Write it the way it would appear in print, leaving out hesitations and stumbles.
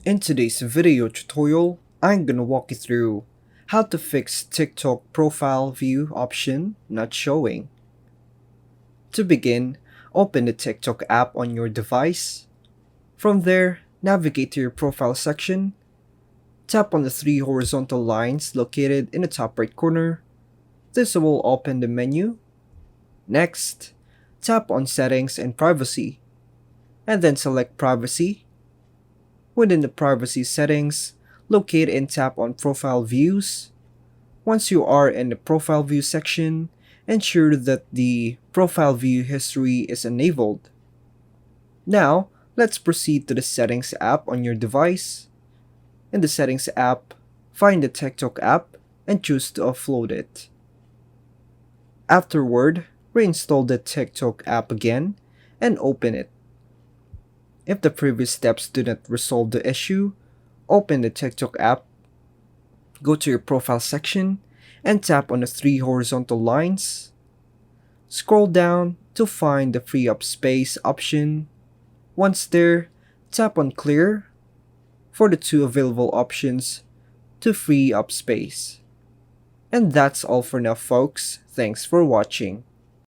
In today's video tutorial, I'm gonna walk you through how to fix TikTok profile view option not showing. To begin, open the TikTok app on your device. From there, navigate to your profile section, tap on the three horizontal lines located in the top right corner. This will open the menu. Next, tap on Settings and Privacy, and then select Privacy. Within the privacy settings, locate and tap on Profile Views. Once you are in the Profile View section, ensure that the Profile View history is enabled. Now, let's proceed to the Settings app on your device. In the Settings app, find the TikTok app and choose to offload it. Afterward, reinstall the TikTok app again and open it. If the previous steps do not resolve the issue, open the TikTok app, go to your profile section, and tap on the three horizontal lines. Scroll down to find the free up space option. Once there, tap on clear for the two available options to free up space. And that's all for now, folks. Thanks for watching.